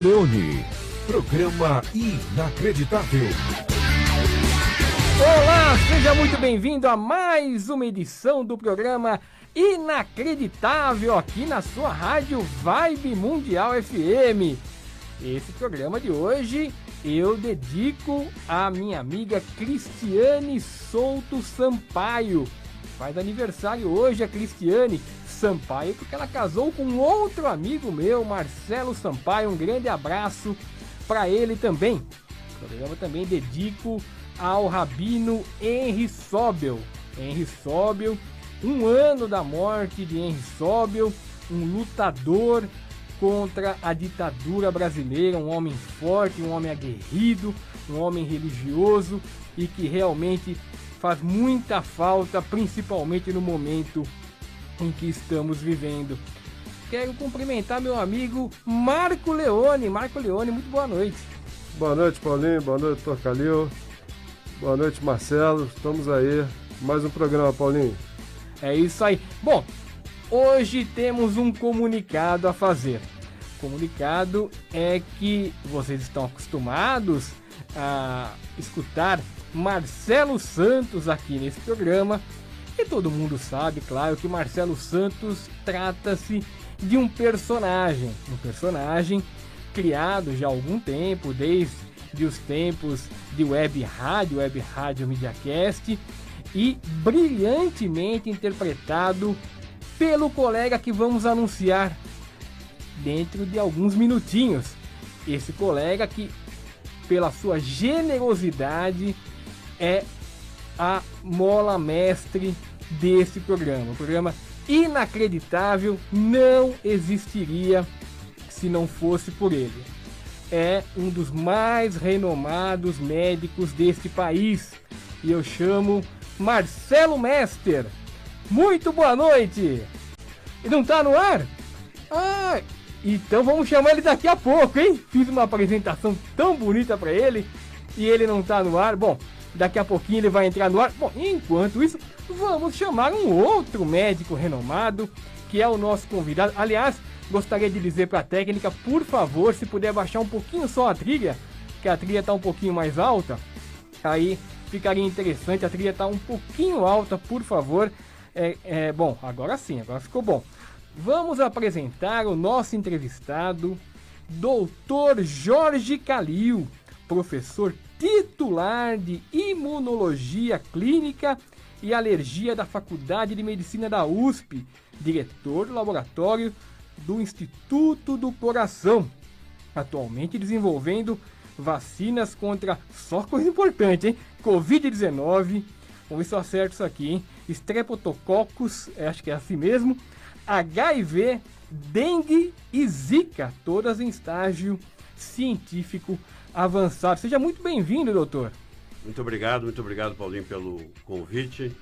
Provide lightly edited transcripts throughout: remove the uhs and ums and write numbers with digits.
Leone, programa inacreditável. Olá, seja muito bem-vindo a mais uma edição do programa Inacreditável aqui na sua rádio Vibe Mundial FM. Esse programa de hoje eu dedico à minha amiga Cristiane Souto Sampaio. Faz aniversário hoje a Cristiane Sampaio, porque ela casou com outro amigo meu, Marcelo Sampaio. Um grande abraço para ele também. O programa também dedico ao Rabino Henry Sobel. Henry Sobel, um ano da morte de Henry Sobel, um lutador contra a ditadura brasileira, um homem forte, um homem aguerrido, um homem religioso e que realmente faz muita falta, principalmente no momento em que estamos vivendo. Quero cumprimentar meu amigo Marco Leone. Marco Leone, muito boa noite. Boa noite, Paulinho. Boa noite, Torcalil. Boa noite, Marcelo. Estamos aí. Mais um programa, Paulinho. É isso aí. Bom, hoje temos um comunicado a fazer. O comunicado é que vocês estão acostumados a escutar Marcelo Santos aqui nesse programa. E todo mundo sabe, claro, que Marcelo Santos trata-se de um personagem criado já há algum tempo, desde os tempos de web rádio MediaCast, e brilhantemente interpretado pelo colega que vamos anunciar dentro de alguns minutinhos. Esse colega que, pela sua generosidade, é a mola mestre desse programa. O programa Inacreditável não existiria se não fosse por ele. É um dos mais renomados médicos deste país e eu chamo Marcelo Mester. Muito boa noite! E não tá no ar? Ah, então vamos chamar ele daqui a pouco, hein? Fiz uma apresentação tão bonita para ele e ele não tá no ar. Bom, daqui a pouquinho ele vai entrar no ar. Bom, enquanto isso, vamos chamar um outro médico renomado, que é o nosso convidado. Aliás, gostaria de dizer para a técnica, por favor, se puder baixar um pouquinho só a trilha, que a trilha está um pouquinho mais alta, aí ficaria interessante. A trilha está um pouquinho alta, por favor. Bom, agora sim, agora ficou bom. Vamos apresentar o nosso entrevistado, Dr. Jorge Calil, professor titular de Imunologia Clínica e Alergia da Faculdade de Medicina da USP, diretor do laboratório do Instituto do Coração, atualmente desenvolvendo vacinas contra, só coisa importante, hein? Covid-19, vamos ver se eu acerto isso aqui, hein? Streptococcus, acho que é assim mesmo, HIV, dengue e zika, todas em estágio científico avançado. Seja muito bem-vindo, doutor. Muito obrigado, Paulinho, pelo convite.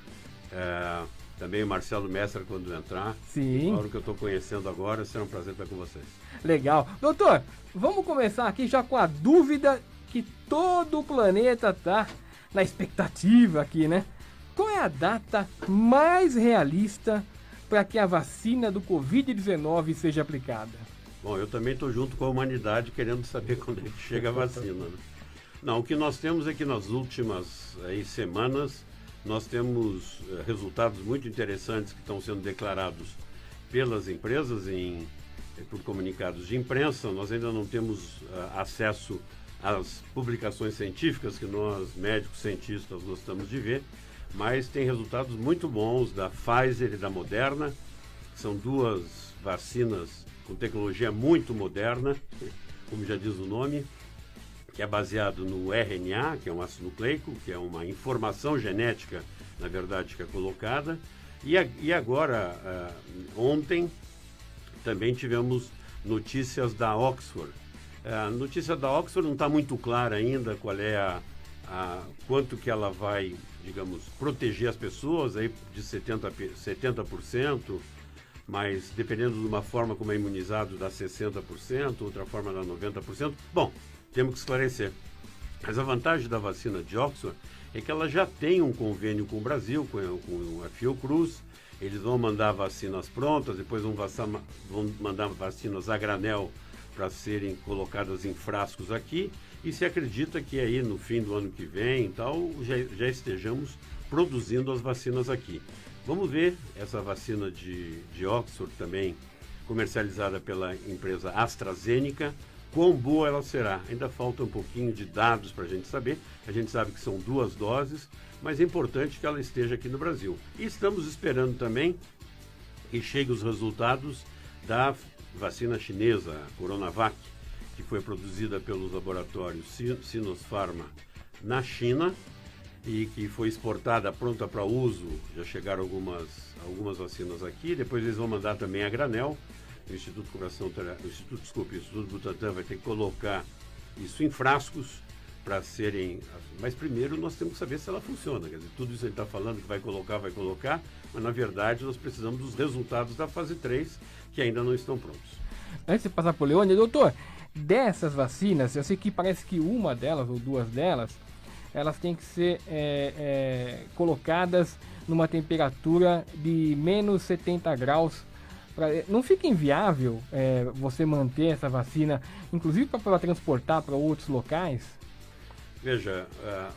Também o Marcelo Mestre, quando entrar. Sim. A hora que eu estou conhecendo agora, será um prazer estar com vocês. Legal. Doutor, vamos começar aqui já com a dúvida que todo o planeta está na expectativa aqui, né? Qual é a data mais realista para que a vacina do Covid-19 seja aplicada? Bom, eu também estou junto com a humanidade querendo saber quando é que chega a vacina, né? Não, o que nós temos é que nas últimas semanas nós temos resultados muito interessantes que estão sendo declarados pelas empresas por comunicados de imprensa. Nós ainda não temos acesso às publicações científicas que nós, médicos cientistas, gostamos de ver, mas tem resultados muito bons da Pfizer e da Moderna. São duas vacinas com tecnologia muito moderna, como já diz o nome, que é baseado no RNA, que é um ácido nucleico, que é uma informação genética, na verdade, que é colocada. E agora, ontem, também tivemos notícias da Oxford. A notícia da Oxford não está muito clara ainda qual é quanto que ela vai, digamos, proteger as pessoas, aí de 70%, mas dependendo de uma forma como é imunizado dá 60%, outra forma dá 90%. Bom, temos que esclarecer. Mas a vantagem da vacina de Oxford é que ela já tem um convênio com o Brasil, com a Fiocruz. Eles vão mandar vacinas prontas, depois vão mandar vacinas a granel para serem colocadas em frascos aqui, e se acredita que aí no fim do ano que vem e tal, já estejamos produzindo as vacinas aqui. Vamos ver essa vacina de Oxford também, comercializada pela empresa AstraZeneca, quão boa ela será. Ainda falta um pouquinho de dados para a gente saber. A gente sabe que são 2 doses, mas é importante que ela esteja aqui no Brasil. E estamos esperando também que cheguem os resultados da vacina chinesa, a Coronavac, que foi produzida pelos laboratórios Sinopharm na China e que foi exportada pronta para uso. Já chegaram algumas vacinas aqui, depois eles vão mandar também a granel. O Instituto Butantan vai ter que colocar isso em frascos para serem... Mas primeiro nós temos que saber se ela funciona. Quer dizer, tudo isso ele está falando que vai colocar, mas na verdade nós precisamos dos resultados da fase 3, que ainda não estão prontos. Antes de passar para o Leone, doutor, dessas vacinas, eu sei que parece que uma delas ou 2 delas, elas têm que ser colocadas numa temperatura de menos 70 graus. Não fica inviável você manter essa vacina, inclusive para transportar para outros locais? Veja,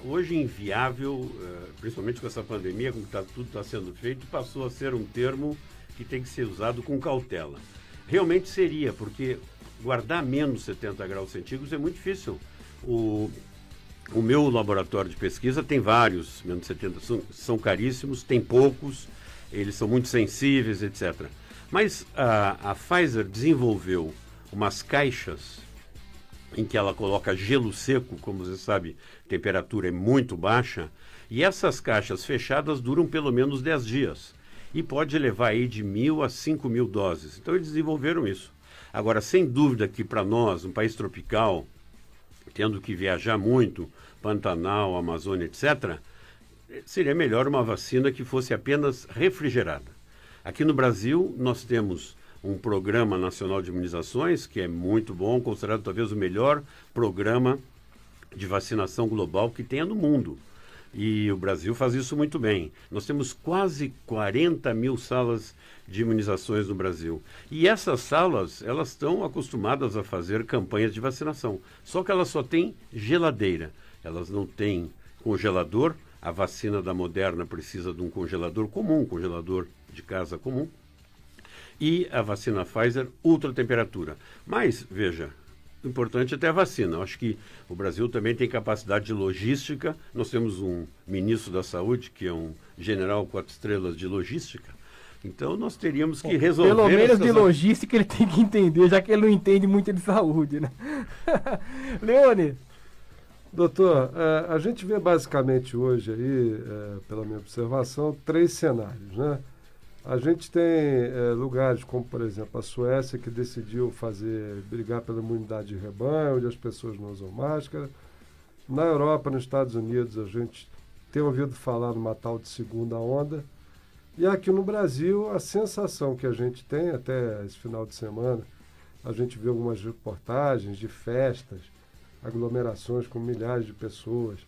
hoje inviável, principalmente com essa pandemia, como tudo está sendo feito, passou a ser um termo que tem que ser usado com cautela. Realmente seria, porque guardar menos 70 graus centígrados é muito difícil. O meu laboratório de pesquisa tem vários, menos 70, são caríssimos, tem poucos, eles são muito sensíveis, etc. Mas a Pfizer desenvolveu umas caixas em que ela coloca gelo seco, como você sabe, a temperatura é muito baixa, e essas caixas fechadas duram pelo menos 10 dias. E pode levar aí de 1.000 a 5.000 doses. Então eles desenvolveram isso. Agora, sem dúvida que para nós, um país tropical, tendo que viajar muito, Pantanal, Amazônia, etc., seria melhor uma vacina que fosse apenas refrigerada. Aqui no Brasil, nós temos um Programa Nacional de Imunizações, que é muito bom, considerado talvez o melhor programa de vacinação global que tenha no mundo. E o Brasil faz isso muito bem. Nós temos quase 40.000 salas de imunizações no Brasil. E essas salas, elas estão acostumadas a fazer campanhas de vacinação. Só que elas só têm geladeira. Elas não têm congelador. A vacina da Moderna precisa de um congelador comum, congelador de casa comum. E a vacina Pfizer, ultratemperatura. Mas, veja, o importante é ter a vacina. Eu acho que o Brasil também tem capacidade de logística. Nós temos um ministro da Saúde, que é um general 4 estrelas de logística. Então, nós teríamos que resolver... Pelo menos de logística ele tem que entender, já que ele não entende muito de saúde, né? Leone? Doutor, a gente vê basicamente hoje aí, pela minha observação, 3 cenários, né? A gente tem lugares como, por exemplo, a Suécia, que decidiu brigar pela imunidade de rebanho, onde as pessoas não usam máscara. Na Europa, nos Estados Unidos, a gente tem ouvido falar numa tal de segunda onda. E aqui no Brasil, a sensação que a gente tem, até esse final de semana, a gente vê algumas reportagens de festas, aglomerações com milhares de pessoas.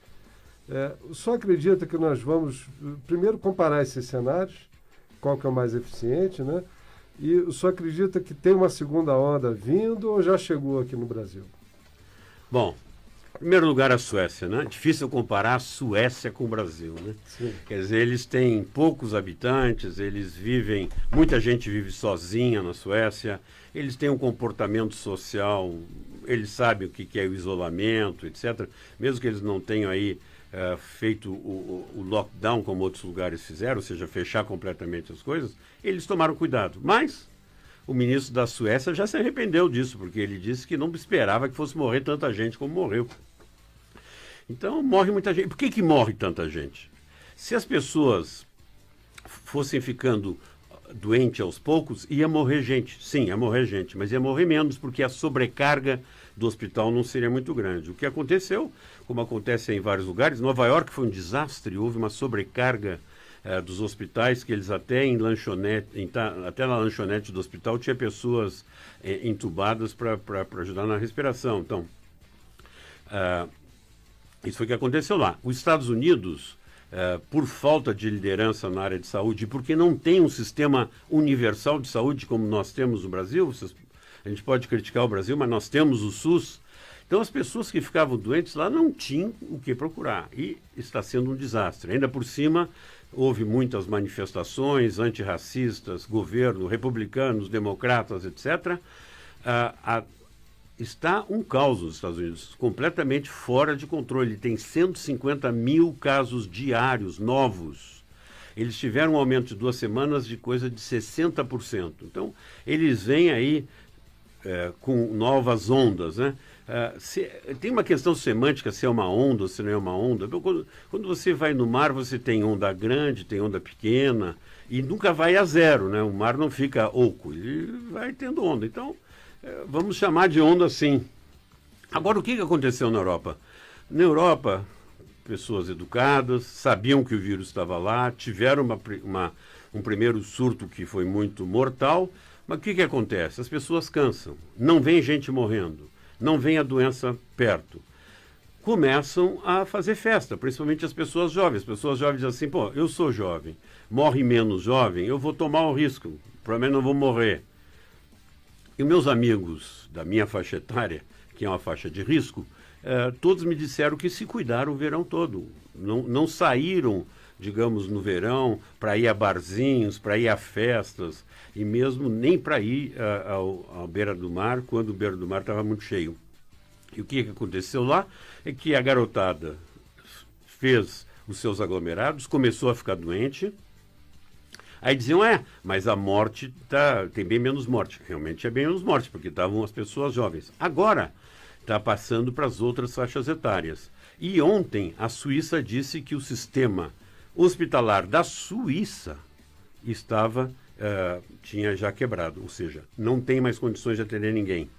Só acredita que nós vamos, primeiro, comparar esses cenários, qual que é o mais eficiente, né? E o senhor acredita que tem uma segunda onda vindo ou já chegou aqui no Brasil? Bom, em primeiro lugar a Suécia, né? Difícil comparar a Suécia com o Brasil, né? Sim. Quer dizer, eles têm poucos habitantes, muita gente vive sozinha na Suécia, eles têm um comportamento social, eles sabem o que é o isolamento, etc. Mesmo que eles não tenham aí feito o lockdown como outros lugares fizeram, ou seja, fechar completamente as coisas, eles tomaram cuidado. Mas o ministro da Suécia já se arrependeu disso, porque ele disse que não esperava que fosse morrer tanta gente como morreu. Então, morre muita gente. Por que morre tanta gente? Se as pessoas fossem ficando doentes aos poucos, ia morrer gente. Sim, ia morrer gente, mas ia morrer menos, porque a sobrecarga do hospital não seria muito grande. O que aconteceu, como acontece em vários lugares, Nova York foi um desastre, houve uma sobrecarga dos hospitais, que eles até até na lanchonete do hospital tinha pessoas entubadas para ajudar na respiração. Então, isso foi o que aconteceu lá. Os Estados Unidos, por falta de liderança na área de saúde, porque não tem um sistema universal de saúde como nós temos no Brasil, vocês A gente pode criticar o Brasil, mas nós temos o SUS. Então as pessoas que ficavam doentes lá não tinham o que procurar. E está sendo um desastre. Ainda por cima, houve muitas manifestações antirracistas, governo, republicanos, democratas, etc. Está um caos nos Estados Unidos, completamente fora de controle. Tem 150 mil casos diários novos. Eles tiveram um aumento de 2 semanas de coisa de 60%. Então, eles vêm aí com novas ondas, né? Tem uma questão semântica se é uma onda ou se não é uma onda. Quando você vai no mar, você tem onda grande, tem onda pequena, e nunca vai a zero, né? O mar não fica oco, ele vai tendo onda. Então, vamos chamar de onda sim. Agora, o que aconteceu na Europa? Na Europa, pessoas educadas, sabiam que o vírus estava lá, tiveram um primeiro surto que foi muito mortal, mas o que acontece? As pessoas cansam, não vem gente morrendo, não vem a doença perto. Começam a fazer festa, principalmente as pessoas jovens. As pessoas jovens dizem assim, pô, eu sou jovem, morre menos jovem, eu vou tomar o risco, provavelmente não vou morrer. E meus amigos da minha faixa etária, que é uma faixa de risco, todos me disseram que se cuidaram o verão todo. Não saíram, digamos, no verão para ir a barzinhos, para ir a festas, e mesmo nem para ir à beira do mar, quando o beira do mar estava muito cheio. E o que aconteceu lá é que a garotada fez os seus aglomerados, começou a ficar doente. Aí diziam, mas a morte tem bem menos morte. Realmente é bem menos morte, porque estavam as pessoas jovens. Agora está passando para as outras faixas etárias. E ontem a Suíça disse que o sistema hospitalar da Suíça tinha já quebrado, ou seja, não tem mais condições de atender ninguém.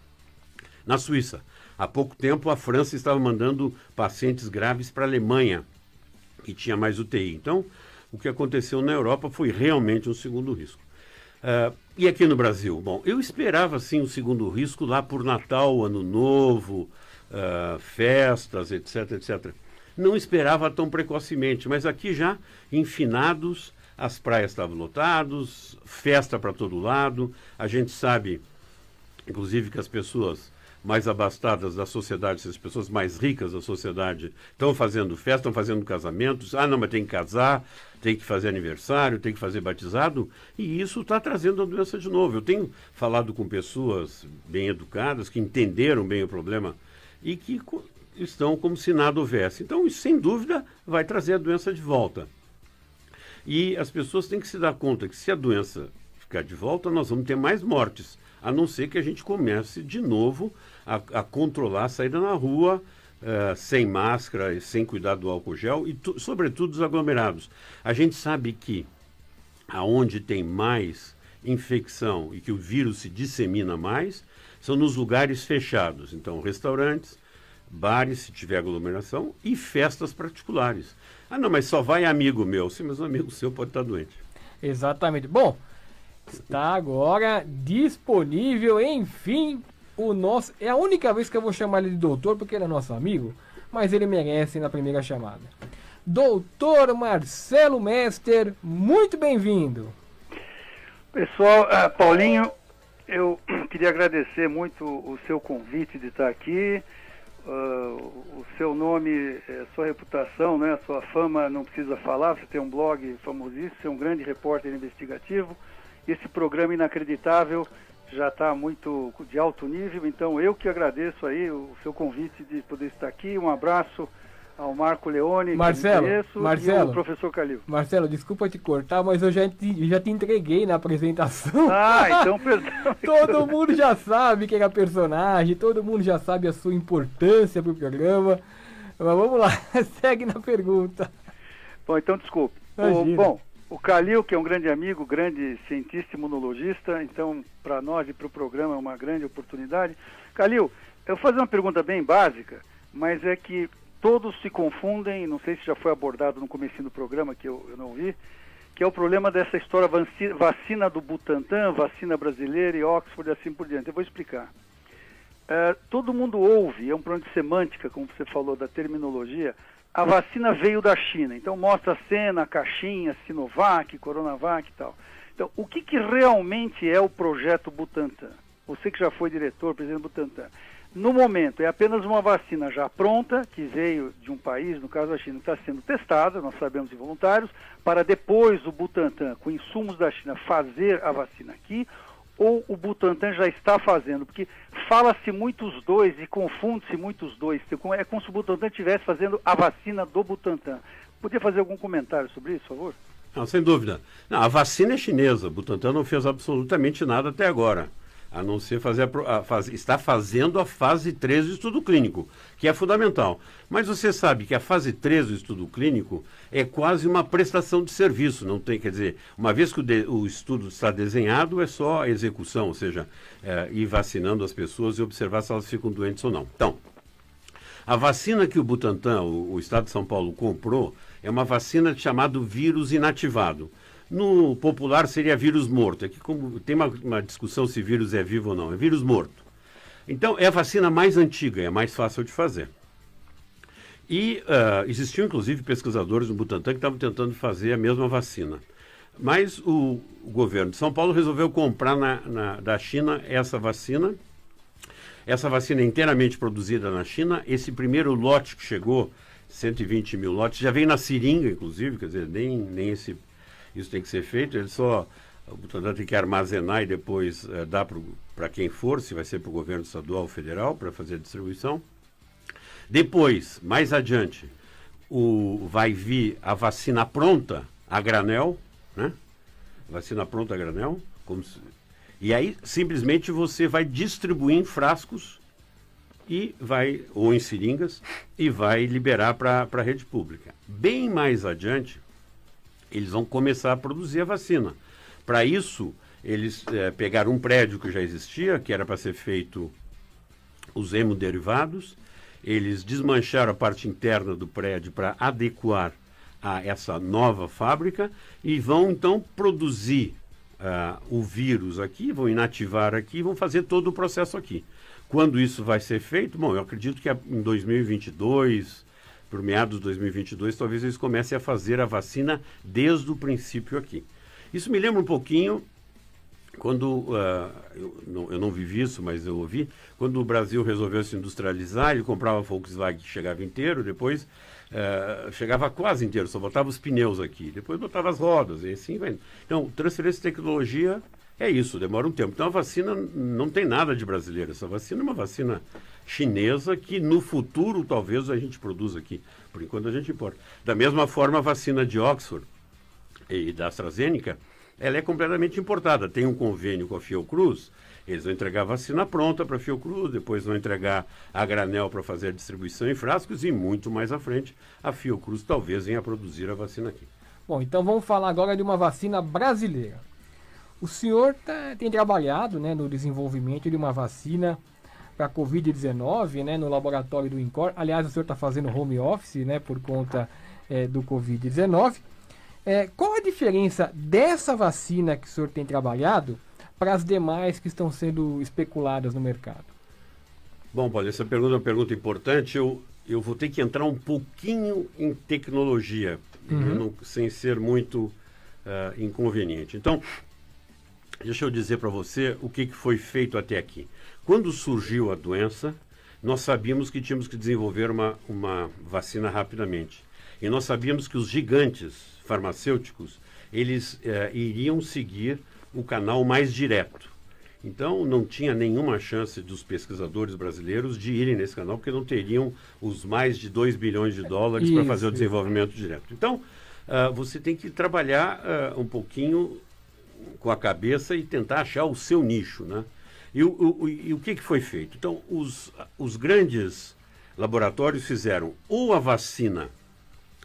Na Suíça, há pouco tempo a França estava mandando pacientes graves para a Alemanha, que tinha mais UTI. Então, o que aconteceu na Europa foi realmente um segundo risco. E aqui no Brasil? Bom, eu esperava sim um segundo risco lá por Natal, Ano Novo, festas, etc, etc. Não esperava tão precocemente, mas aqui já, em finados, as praias estavam lotadas, festa para todo lado. A gente sabe, inclusive, que as pessoas mais abastadas da sociedade, as pessoas mais ricas da sociedade, estão fazendo festa, estão fazendo casamentos. Não, mas tem que casar, tem que fazer aniversário, tem que fazer batizado, e isso está trazendo a doença de novo. Eu tenho falado com pessoas bem educadas, que entenderam bem o problema e que estão como se nada houvesse. Então, isso, sem dúvida, vai trazer a doença de volta. E as pessoas têm que se dar conta que se a doença ficar de volta, nós vamos ter mais mortes, a não ser que a gente comece de novo a controlar a saída na rua, sem máscara e sem cuidar do álcool gel e, sobretudo, os aglomerados. A gente sabe que aonde tem mais infecção e que o vírus se dissemina mais, são nos lugares fechados. Então, restaurantes, bares, se tiver aglomeração, e festas particulares. Não, mas só vai amigo meu. Sim, mas um amigo seu pode estar doente. Exatamente. Bom, está agora disponível, enfim, é a única vez que eu vou chamar ele de doutor, porque ele é nosso amigo, mas ele merece na primeira chamada. Doutor Marcelo Mester, muito bem-vindo. Pessoal, Paulinho, eu queria agradecer muito o seu convite de estar aqui. O seu nome, sua reputação, né, a sua fama não precisa falar, você tem um blog famosíssimo, você é um grande repórter investigativo. Esse programa inacreditável já está muito de alto nível, então eu que agradeço aí o seu convite de poder estar aqui. Um abraço ao Marco Leone, Marcelo, que eu conheço, Marcelo, e ao professor Calil. Marcelo, desculpa te cortar, mas eu já te entreguei na apresentação. Então perdão. Todo mundo já sabe que era personagem, todo mundo já sabe a sua importância para o programa. Mas vamos lá, segue na pergunta. Bom, então desculpe. O Calil, que é um grande amigo, grande cientista imunologista, então para nós e para o programa é uma grande oportunidade. Calil, eu vou fazer uma pergunta bem básica, mas é que todos se confundem, não sei se já foi abordado no comecinho do programa, que eu não vi, que é o problema dessa história vacina do Butantan, vacina brasileira e Oxford e assim por diante. Eu vou explicar. Todo mundo ouve, é um problema de semântica, como você falou, da terminologia. A vacina veio da China, então mostra a cena, a caixinha, Sinovac, Coronavac e tal. Então, o que realmente é o projeto Butantan? você que já foi diretor, presidente do Butantan, no momento é apenas uma vacina já pronta, que veio de um país, no caso da China, que está sendo testada, nós sabemos, em voluntários, para depois o Butantan, com insumos da China, fazer a vacina aqui, ou o Butantan já está fazendo? Porque fala-se muito os dois e confunde-se muito os dois. É como se o Butantan estivesse fazendo a vacina do Butantan. Podia fazer algum comentário sobre isso, por favor? Não, sem dúvida. Não, a vacina é chinesa. O Butantan não fez absolutamente nada até agora, a não ser está fazendo a fase 3 do estudo clínico, que é fundamental. Mas você sabe que a fase 3 do estudo clínico é quase uma prestação de serviço, não tem, quer dizer, uma vez que o estudo está desenhado, é só a execução, ou seja, ir vacinando as pessoas e observar se elas ficam doentes ou não. Então, a vacina que o Butantan, o Estado de São Paulo, comprou, é uma vacina chamada vírus inativado. No popular seria vírus morto. Aqui como tem uma discussão se vírus é vivo ou não. É vírus morto. Então, é a vacina mais antiga, é mais fácil de fazer. E existiam, inclusive, pesquisadores no Butantan que estavam tentando fazer a mesma vacina. Mas o governo de São Paulo resolveu comprar da China essa vacina. Essa vacina é inteiramente produzida na China. Esse primeiro lote que chegou, 120 mil lotes, já veio na seringa, inclusive, quer dizer, nem isso tem que ser feito, o Butantan tem que armazenar e depois dar para quem for, se vai ser para o governo estadual ou federal, para fazer a distribuição. Depois, mais adiante, vai vir a vacina pronta a granel, né? Vacina pronta a granel, e aí simplesmente você vai distribuir em frascos ou em seringas e vai liberar para a rede pública. Bem mais adiante, eles vão começar a produzir a vacina. Para isso, eles pegaram um prédio que já existia, que era para ser feito os hemoderivados, eles desmancharam a parte interna do prédio para adequar a essa nova fábrica e vão, então, produzir o vírus aqui, vão inativar aqui, vão fazer todo o processo aqui. Quando isso vai ser feito? Bom, eu acredito que em 2022... por meados de 2022, talvez eles comecem a fazer a vacina desde o princípio aqui. Isso me lembra um pouquinho, quando, eu não vivi isso, mas eu ouvi, quando o Brasil resolveu se industrializar, ele comprava Volkswagen que chegava inteiro, depois chegava quase inteiro, só botava os pneus aqui, depois botava as rodas, e assim vai. Então, transferência de tecnologia é isso, demora um tempo. Então, a vacina não tem nada de brasileira, essa vacina é uma vacina chinesa que no futuro talvez a gente produza aqui. Por enquanto a gente importa. Da mesma forma, a vacina de Oxford e da AstraZeneca, ela é completamente importada. Tem um convênio com a Fiocruz, eles vão entregar a vacina pronta para a Fiocruz, depois vão entregar a granel para fazer a distribuição em frascos e muito mais à frente a Fiocruz talvez venha a produzir a vacina aqui. Bom, então vamos falar agora de uma vacina brasileira. O senhor tem trabalhado, né, no desenvolvimento de uma vacina para a Covid-19, né, no laboratório do INCOR. Aliás, o senhor está fazendo home office, né, por conta do Covid-19. Qual a diferença dessa vacina que o senhor tem trabalhado para as demais que estão sendo especuladas no mercado? Bom, Paulo, essa pergunta é uma pergunta importante. Eu vou ter que entrar um pouquinho em tecnologia, sem ser muito inconveniente. Então, deixa eu dizer para você o que foi feito até aqui. Quando surgiu a doença, nós sabíamos que tínhamos que desenvolver uma vacina rapidamente. E nós sabíamos que os gigantes farmacêuticos, eles iriam seguir o canal mais direto. Então, não tinha nenhuma chance dos pesquisadores brasileiros de irem nesse canal, porque não teriam os mais de 2 bilhões de dólares para fazer o desenvolvimento direto. Então, você tem que trabalhar um pouquinho com a cabeça e tentar achar o seu nicho, né? E o que foi feito? Então, os grandes laboratórios fizeram ou a vacina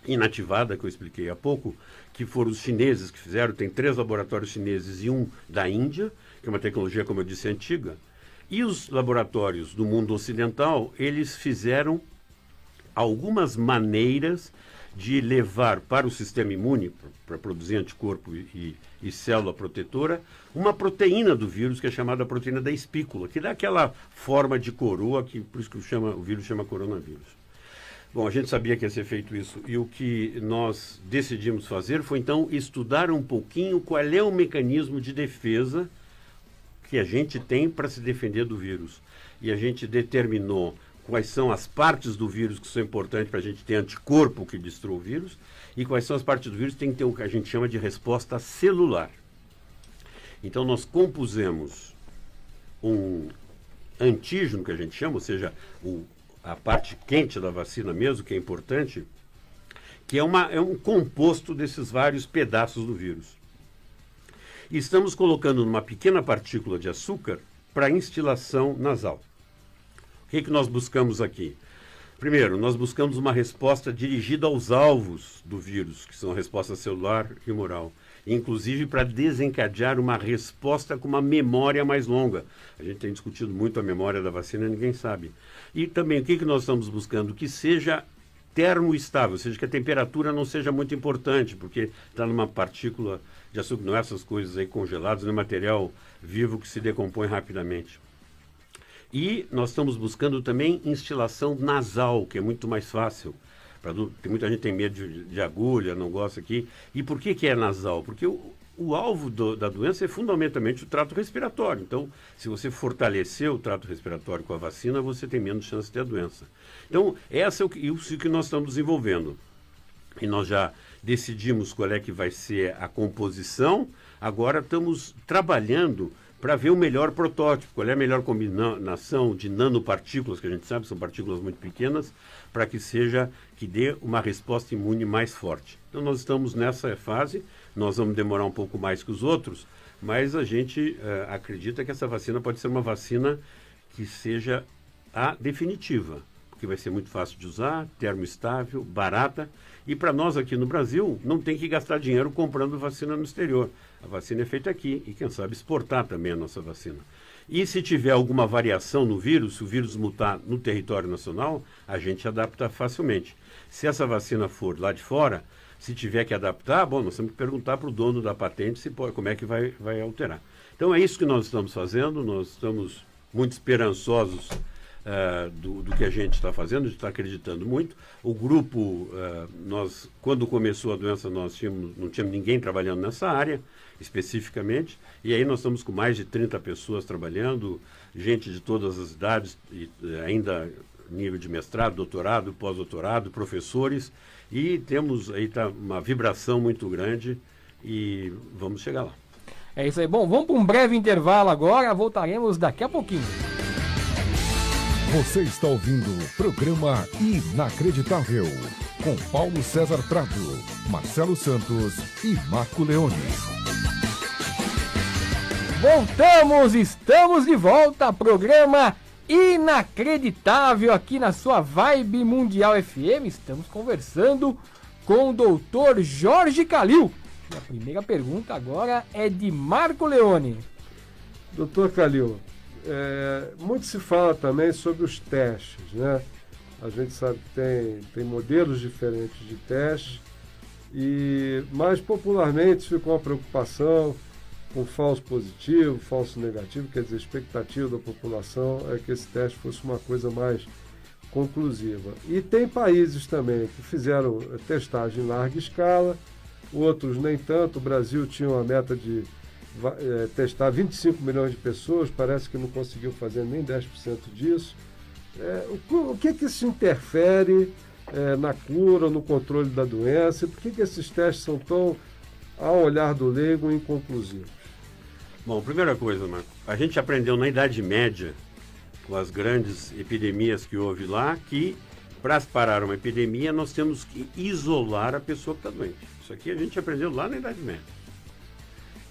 inativada, que eu expliquei há pouco, que foram os chineses que fizeram, tem 3 laboratórios chineses e um da Índia, que é uma tecnologia, como eu disse, antiga. E os laboratórios do mundo ocidental, eles fizeram algumas maneiras de levar para o sistema imune, para produzir anticorpo e célula protetora, uma proteína do vírus, que é chamada proteína da espícula, que dá aquela forma de coroa, que por isso que o vírus chama coronavírus. Bom, a gente sabia que ia ser feito isso, e o que nós decidimos fazer foi, então, estudar um pouquinho qual é o mecanismo de defesa que a gente tem para se defender do vírus. E a gente determinou quais são as partes do vírus que são importantes para a gente ter anticorpo que destrua o vírus e quais são as partes do vírus que tem que ter o que a gente chama de resposta celular. Então, nós compusemos um antígeno, que a gente chama, ou seja, a parte quente da vacina mesmo, que é importante, que é um composto desses vários pedaços do vírus. E estamos colocando numa pequena partícula de açúcar para instilação nasal. O que nós buscamos aqui? Primeiro, nós buscamos uma resposta dirigida aos alvos do vírus, que são a resposta celular e humoral, inclusive para desencadear uma resposta com uma memória mais longa. A gente tem discutido muito a memória da vacina, ninguém sabe. E também, o que nós estamos buscando? Que seja termoestável, ou seja, que a temperatura não seja muito importante, porque está numa partícula de açúcar, não é essas coisas aí congeladas, não é material vivo que se decompõe rapidamente. E nós estamos buscando também instilação nasal, que é muito mais fácil. Tem muita gente que tem medo de agulha, não gosta aqui. E por que é nasal? Porque o alvo da doença é fundamentalmente o trato respiratório. Então, se você fortalecer o trato respiratório com a vacina, você tem menos chance de ter a doença. Então, isso que nós estamos desenvolvendo. E nós já decidimos qual é que vai ser a composição. Agora estamos trabalhando para ver o melhor protótipo, qual é a melhor combinação de nanopartículas, que a gente sabe são partículas muito pequenas, para que dê uma resposta imune mais forte. Então nós estamos nessa fase, nós vamos demorar um pouco mais que os outros, mas a gente acredita que essa vacina pode ser uma vacina que seja a definitiva, porque vai ser muito fácil de usar, termoestável, barata, e para nós aqui no Brasil não tem que gastar dinheiro comprando vacina no exterior. A vacina é feita aqui e, quem sabe, exportar também a nossa vacina. E se tiver alguma variação no vírus, se o vírus mutar no território nacional, a gente adapta facilmente. Se essa vacina for lá de fora, se tiver que adaptar, bom, nós temos que perguntar para o dono da patente como é que vai alterar. Então é isso que nós estamos fazendo, nós estamos muito esperançosos do que a gente está fazendo, a gente está acreditando muito. O grupo, quando começou a doença, não tínhamos ninguém trabalhando nessa área, especificamente, e aí nós estamos com mais de 30 pessoas trabalhando, gente de todas as idades, e ainda nível de mestrado, doutorado, pós-doutorado, professores, e temos aí uma vibração muito grande e vamos chegar lá. É isso aí. Bom, vamos para um breve intervalo agora, voltaremos daqui a pouquinho. Você está ouvindo o programa Inacreditável, com Paulo César Prado, Marcelo Santos e Marco Leone. Voltamos, estamos de volta, programa Inacreditável aqui na sua Vibe Mundial FM. Estamos conversando com o doutor Jorge Calil. E a primeira pergunta agora é de Marco Leone. Doutor Calil, muito se fala também sobre os testes, né? A gente sabe que tem modelos diferentes de testes, e mais popularmente ficou uma preocupação com falso positivo, falso negativo, quer dizer, a expectativa da população é que esse teste fosse uma coisa mais conclusiva. E tem países também que fizeram testagem em larga escala, outros nem tanto. O Brasil tinha uma meta de testar 25 milhões de pessoas, parece que não conseguiu fazer nem 10% disso. O que isso interfere na cura, no controle da doença? Por que esses testes são tão, ao olhar do leigo, inconclusivos? Bom, primeira coisa, Marco, a gente aprendeu na Idade Média, com as grandes epidemias que houve lá, que para parar uma epidemia nós temos que isolar a pessoa que está doente. Isso aqui a gente aprendeu lá na Idade Média.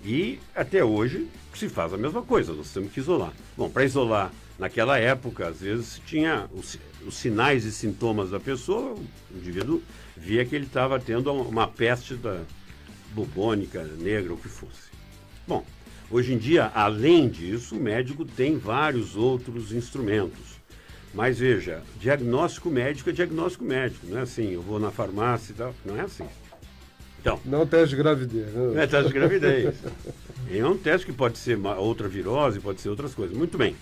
E até hoje se faz a mesma coisa, nós temos que isolar. Bom, para isolar, naquela época, às vezes tinha os sinais e sintomas da pessoa, o indivíduo via que ele estava tendo uma peste bubônica, negra, o que fosse. Bom, hoje em dia, além disso, o médico tem vários outros instrumentos. Mas veja, diagnóstico médico é diagnóstico médico, não é assim, eu vou na farmácia e tal, não é assim. Então, não teste de gravidez. Não é teste de gravidez. É um teste que pode ser outra virose, pode ser outras coisas. Muito bem.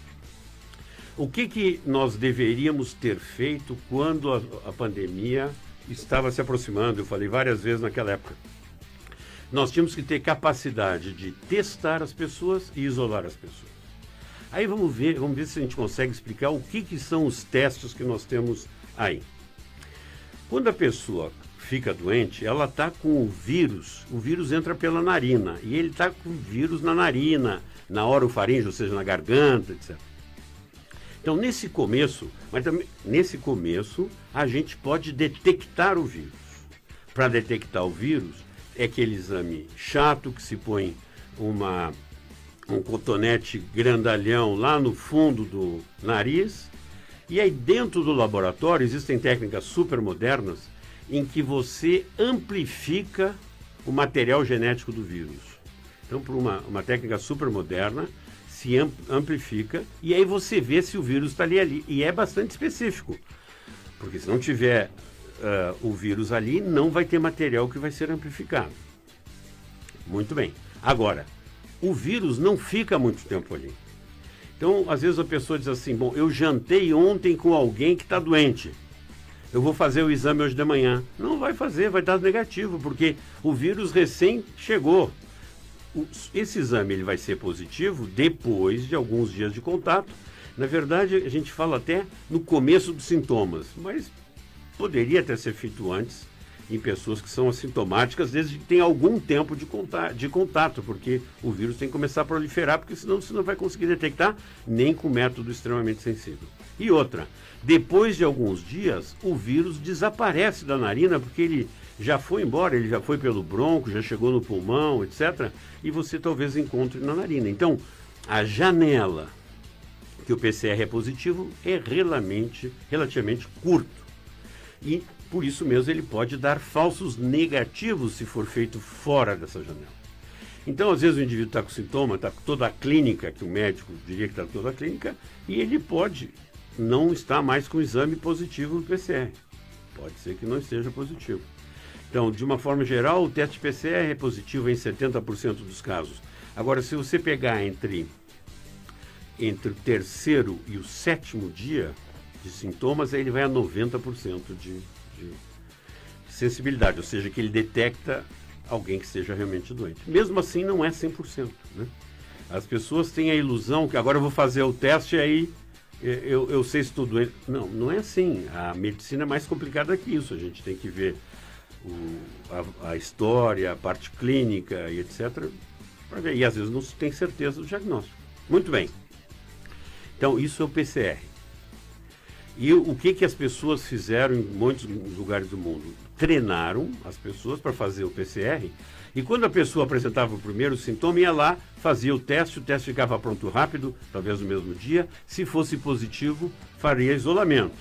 O que nós deveríamos ter feito quando a pandemia estava se aproximando? Eu falei várias vezes naquela época. Nós tínhamos que ter capacidade de testar as pessoas e isolar as pessoas. Aí vamos ver se a gente consegue explicar o que são os testes que nós temos aí. Quando a pessoa fica doente, ela está com o vírus entra pela narina, e ele está com o vírus na narina, na orofaringe, ou seja, na garganta, etc. Então, nesse começo, a gente pode detectar o vírus. Para detectar o vírus, é aquele exame chato que se põe um cotonete grandalhão lá no fundo do nariz, e aí dentro do laboratório existem técnicas super modernas em que você amplifica o material genético do vírus. Então, por uma técnica super moderna, se amplifica, e aí você vê se o vírus está ali. E é bastante específico, porque se não tiver o vírus ali, não vai ter material que vai ser amplificado. Muito bem. Agora, o vírus não fica muito tempo ali. Então, às vezes a pessoa diz assim, bom, eu jantei ontem com alguém que está doente. Eu vou fazer o exame hoje de manhã. Não vai fazer, vai dar negativo, porque o vírus recém chegou. Esse exame ele vai ser positivo depois de alguns dias de contato. Na verdade, a gente fala até no começo dos sintomas, mas poderia até ser feito antes em pessoas que são assintomáticas, desde que tem algum tempo de contato, porque o vírus tem que começar a proliferar, porque senão você não vai conseguir detectar nem com método extremamente sensível. E outra, depois de alguns dias, o vírus desaparece da narina, porque ele já foi embora, ele já foi pelo bronco, já chegou no pulmão, etc. E você talvez encontre na narina. Então, a janela que o PCR é positivo é relativamente curto. E, por isso mesmo, ele pode dar falsos negativos se for feito fora dessa janela. Então, às vezes, o indivíduo está com sintoma, está com toda a clínica, que o médico diria que está com toda a clínica, e ele pode não estar mais com o exame positivo no PCR. Pode ser que não esteja positivo. Então, de uma forma geral, o teste PCR é positivo em 70% dos casos. Agora, se você pegar entre o terceiro e o sétimo dia de sintomas, aí ele vai a 90% de sensibilidade, ou seja, que ele detecta alguém que esteja realmente doente. Mesmo assim, não é 100%. Né? As pessoas têm a ilusão que agora eu vou fazer o teste e aí eu sei se estou doente. Não, não é assim. A medicina é mais complicada que isso. A gente tem que ver a história, a parte clínica e etc. Para ver. E às vezes não se tem certeza do diagnóstico. Muito bem. Então, isso é o PCR. E o que as pessoas fizeram em muitos lugares do mundo? Treinaram as pessoas para fazer o PCR, e quando a pessoa apresentava o primeiro sintoma, ia lá, fazia o teste ficava pronto rápido, talvez no mesmo dia. Se fosse positivo, faria isolamento.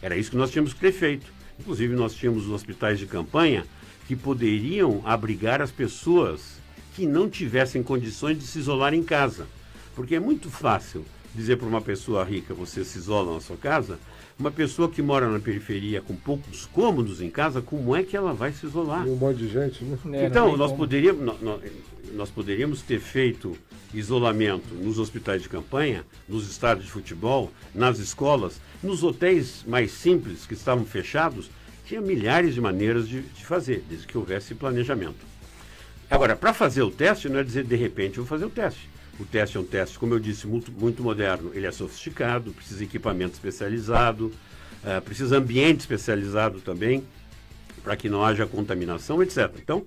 Era isso que nós tínhamos que ter feito. Inclusive, nós tínhamos os hospitais de campanha que poderiam abrigar as pessoas que não tivessem condições de se isolar em casa. Porque é muito fácil dizer para uma pessoa rica, você se isola na sua casa. Uma pessoa que mora na periferia com poucos cômodos em casa, como é que ela vai se isolar? Um monte de gente, né? Então, nós poderíamos ter feito isolamento nos hospitais de campanha, nos estádios de futebol, nas escolas, nos hotéis mais simples que estavam fechados. Tinha milhares de maneiras de fazer, desde que houvesse planejamento. Agora, para fazer o teste, não é dizer de repente eu vou fazer o teste. O teste é um teste, como eu disse, muito moderno. Ele é sofisticado, precisa de equipamento especializado, precisa de ambiente especializado também, para que não haja contaminação, etc. Então,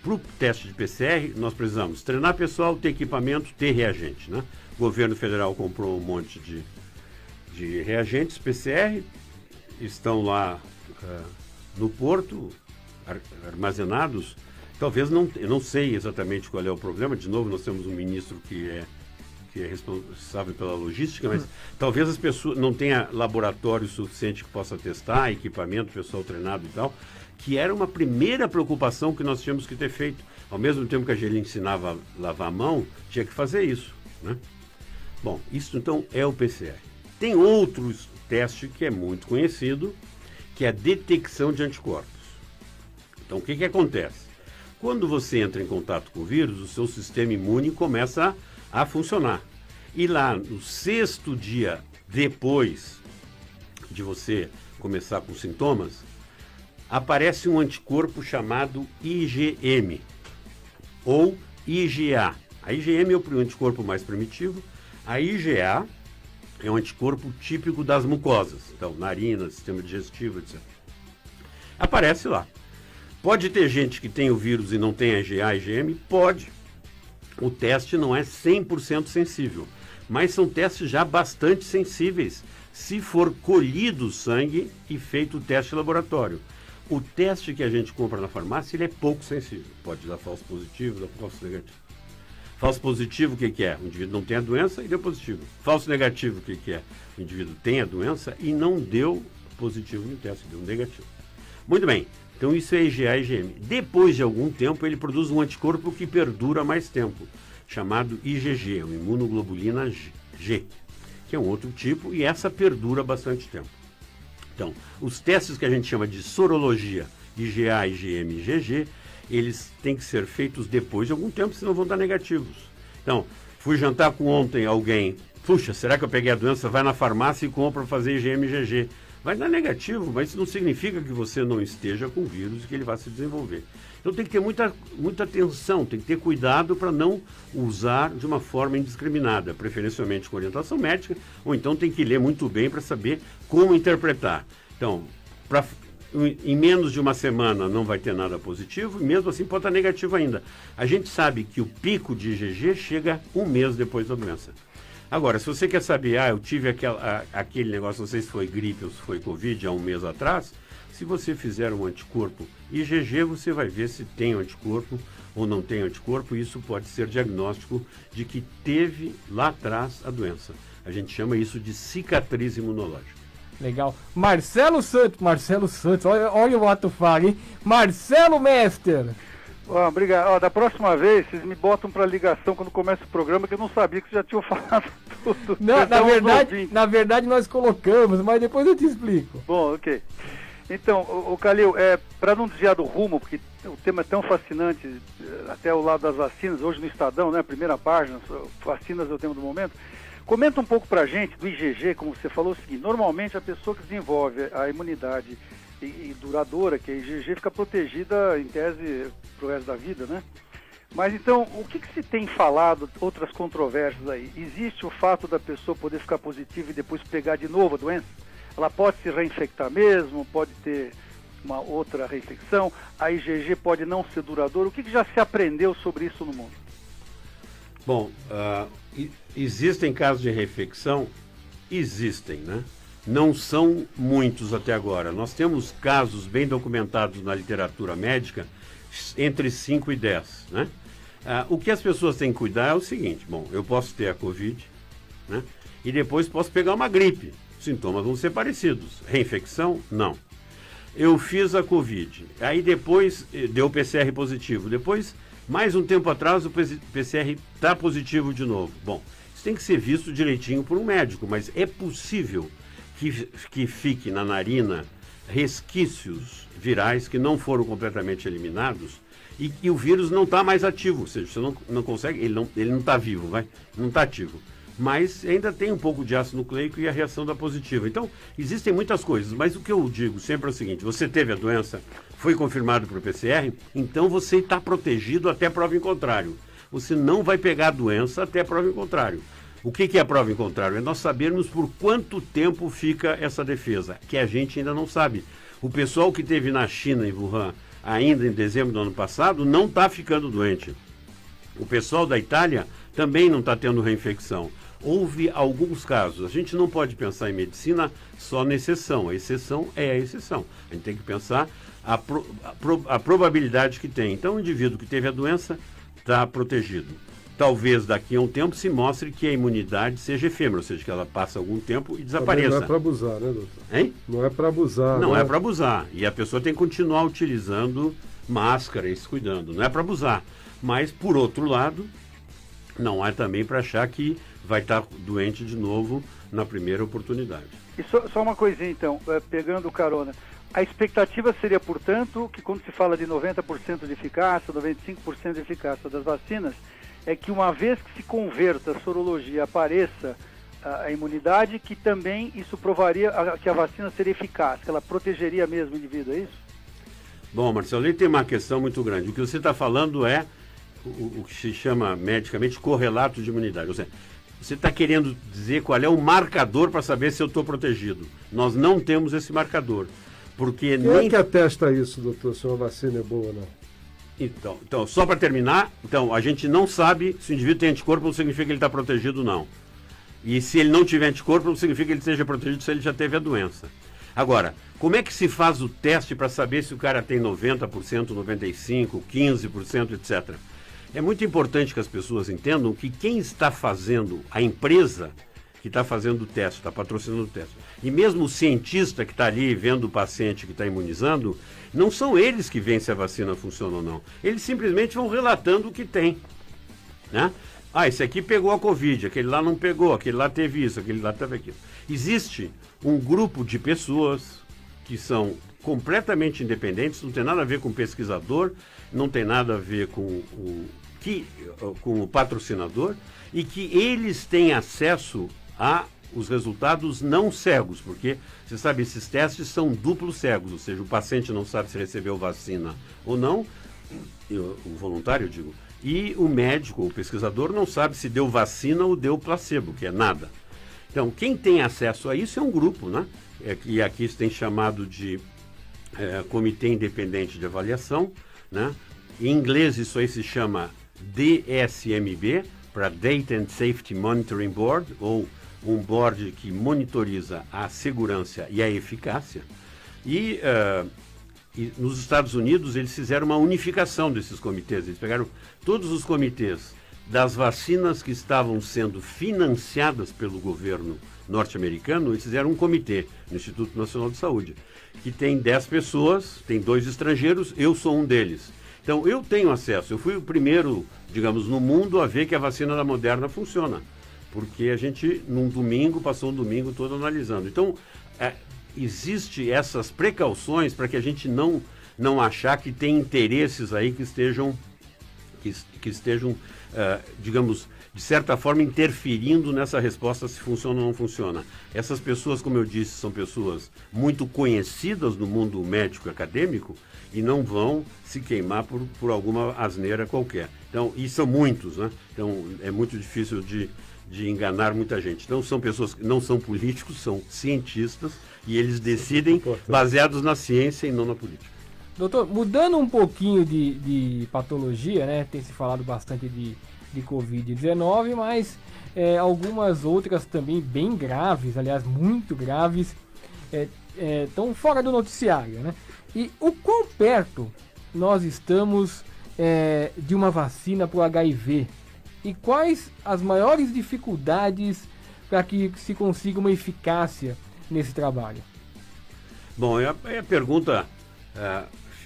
para o teste de PCR, nós precisamos treinar pessoal, ter equipamento, ter reagente. Né? O governo federal comprou um monte de reagentes PCR, estão lá no porto, armazenados. Talvez eu não sei exatamente qual é o problema. De novo, nós temos um ministro que é responsável pela logística, mas talvez as pessoas não tenham laboratório suficiente que possa testar, equipamento, pessoal treinado e tal, que era uma primeira preocupação que nós tínhamos que ter feito. Ao mesmo tempo que a gente ensinava a lavar a mão, tinha que fazer isso. Né? Bom, isso então é o PCR. Tem outro teste que é muito conhecido, que é a detecção de anticorpos. Então, o que acontece? Quando você entra em contato com o vírus, o seu sistema imune começa a funcionar. E lá, no 6º dia depois de você começar com sintomas, aparece um anticorpo chamado IgM ou IgA. A IgM é o anticorpo mais primitivo, A IgA é um anticorpo típico das mucosas, então narina, sistema digestivo, etc. Aparece lá. Pode ter gente que tem o vírus e não tem IgA, IgM? Pode. O teste não é 100% sensível, mas são testes já bastante sensíveis, se for colhido o sangue e feito o teste laboratório. O teste que a gente compra na farmácia, ele é pouco sensível. Pode dar falso positivo, dar falso negativo. Falso positivo, o que é? O indivíduo não tem a doença e deu positivo. Falso negativo, o que é? O indivíduo tem a doença e não deu positivo no teste, deu negativo. Muito bem, então isso é IgA e IgM. Depois de algum tempo, ele produz um anticorpo que perdura mais tempo, chamado IgG, o imunoglobulina G, que é um outro tipo, e essa perdura bastante tempo. Então, os testes que a gente chama de sorologia, IgA, IgM e IgG, eles têm que ser feitos depois de algum tempo, senão vão dar negativos. Então, fui jantar com ontem alguém, puxa, será que eu peguei a doença? Vai na farmácia e compra para fazer IgM e IgG. Vai dar negativo, mas isso não significa que você não esteja com o vírus e que ele vai se desenvolver. Então tem que ter muita atenção, tem que ter cuidado para não usar de uma forma indiscriminada, preferencialmente com orientação médica, ou então tem que ler muito bem para saber como interpretar. Então, em menos de uma semana não vai ter nada positivo, e mesmo assim pode estar negativo ainda. A gente sabe que o pico de IgG chega um mês depois da doença. Agora, se você quer saber, eu tive aquele negócio, não sei se foi gripe ou se foi Covid há um mês atrás, se você fizer um anticorpo IgG, você vai ver se tem anticorpo ou não tem anticorpo, e isso pode ser diagnóstico de que teve lá atrás a doença. A gente chama isso de cicatriz imunológica. Legal. Marcelo Santos, olha o ato fala, hein? Marcelo Mester. Obrigado. Da próxima vez, vocês me botam para ligação quando começa o programa, que eu não sabia que vocês já tinham falado tudo. Não, na verdade nós colocamos, mas depois eu te explico. Bom, ok. Então, o Calil, para não desviar do rumo, porque o tema é tão fascinante, até o lado das vacinas, hoje no Estadão, né, primeira página, vacinas é o tema do momento. Comenta um pouco para a gente do IgG, como você falou, o seguinte: normalmente a pessoa que desenvolve a imunidade e duradoura, que é IgG, fica protegida, em tese, pro resto da vida, né? Mas então, o que se tem falado, outras controvérsias aí? Existe o fato da pessoa poder ficar positiva e depois pegar de novo a doença? Ela pode se reinfectar mesmo, pode ter uma outra reinfecção, a IgG pode não ser duradoura. O que já se aprendeu sobre isso no mundo? Bom, existem casos de reinfecção? Existem, né? Não são muitos até agora. Nós temos casos bem documentados na literatura médica, entre 5 e 10, né? O que as pessoas têm que cuidar é o seguinte: bom, eu posso ter a Covid, né? E depois posso pegar uma gripe. Os sintomas vão ser parecidos. Reinfecção? Não. Eu fiz a Covid, aí depois deu PCR positivo. Depois, mais um tempo atrás, o PCR está positivo de novo. Bom, isso tem que ser visto direitinho por um médico, mas é possível que fique na narina resquícios virais que não foram completamente eliminados e o vírus não está mais ativo, ou seja, você não consegue, ele não está vivo, não está ativo, mas ainda tem um pouco de ácido nucleico e a reação da positiva. Então, existem muitas coisas, mas o que eu digo sempre é o seguinte: você teve a doença, foi confirmado por PCR, então você está protegido até prova em contrário. Você não vai pegar a doença até prova em contrário. O que é a prova em contrário? É nós sabermos por quanto tempo fica essa defesa, que a gente ainda não sabe. O pessoal que teve na China, em Wuhan, ainda em dezembro do ano passado, não está ficando doente. O pessoal da Itália também não está tendo reinfecção. Houve alguns casos. A gente não pode pensar em medicina só na exceção. A exceção é a exceção. A gente tem que pensar a probabilidade que tem. Então, o indivíduo que teve a doença está protegido. Talvez daqui a um tempo se mostre que a imunidade seja efêmera, ou seja, que ela passa algum tempo e desapareça. Não é para abusar, né, doutor? Hein? Não é para abusar. Não né? é para abusar. E a pessoa tem que continuar utilizando máscara e se cuidando. Não é para abusar. Mas, por outro lado, não é também para achar que vai estar doente de novo na primeira oportunidade. E só uma coisinha, então, pegando carona. A expectativa seria, portanto, que quando se fala de 90% de eficácia, 95% de eficácia das vacinas, é que uma vez que se converta a sorologia, apareça a imunidade, que também isso provaria que a vacina seria eficaz, que ela protegeria mesmo o indivíduo, é isso? Bom, Marcelo, aí tem uma questão muito grande. O que você está falando é o que se chama medicamente correlato de imunidade. Ou seja, Você está querendo dizer qual é o marcador para saber se eu estou protegido. Nós não temos esse marcador. Porque Quem é que atesta isso, doutor, se uma vacina é boa ou não? Então, só para terminar, a gente não sabe se o indivíduo tem anticorpo, não significa que ele está protegido, não. E se ele não tiver anticorpo, não significa que ele esteja protegido se ele já teve a doença. Agora, como é que se faz o teste para saber se o cara tem 90%, 95%, 15%, etc.? É muito importante que as pessoas entendam que quem está fazendo, a empresa que está fazendo o teste, está patrocinando o teste, e mesmo o cientista que está ali vendo o paciente que está imunizando, não são eles que veem se a vacina funciona ou não. Eles simplesmente vão relatando o que tem, né? Esse aqui pegou a Covid, aquele lá não pegou, aquele lá teve isso, aquele lá teve aquilo. Existe um grupo de pessoas que são completamente independentes, não tem nada a ver com o pesquisador, não tem nada a ver com o patrocinador, e que eles têm acesso a os resultados não cegos, porque, você sabe, esses testes são duplos cegos, ou seja, o paciente não sabe se recebeu vacina ou não, o voluntário, eu digo, e o médico, o pesquisador, não sabe se deu vacina ou deu placebo, que é nada. Então, quem tem acesso a isso é um grupo, né? E aqui se tem chamado de Comitê Independente de Avaliação, né? Em inglês isso aí se chama DSMB, para Data and Safety Monitoring Board, ou um board que monitoriza a segurança e a eficácia. E nos Estados Unidos eles fizeram uma unificação desses comitês. Eles pegaram todos os comitês das vacinas que estavam sendo financiadas pelo governo norte-americano, eles fizeram um comitê no Instituto Nacional de Saúde, que tem 10 pessoas, tem 2 estrangeiros, eu sou um deles. Então, eu tenho acesso, eu fui o primeiro, digamos, no mundo a ver que a vacina da Moderna funciona, porque a gente, num domingo, passou um domingo todo analisando. Então, existe essas precauções para que a gente não achar que tem interesses aí que estejam, digamos, de certa forma, interferindo nessa resposta se funciona ou não funciona. Essas pessoas, como eu disse, são pessoas muito conhecidas no mundo médico e acadêmico e não vão se queimar por alguma asneira qualquer. Então, e são muitos, né? Então, é muito difícil de enganar muita gente. Então, são pessoas que não são políticos, são cientistas e eles decidem baseados na ciência e não na política. Doutor, mudando um pouquinho de patologia, né? Tem se falado bastante de Covid-19, mas algumas outras também bem graves, aliás, muito graves, estão fora do noticiário, né? E o quão perto nós estamos de uma vacina para o HIV? E quais as maiores dificuldades para que se consiga uma eficácia nesse trabalho? Bom, a pergunta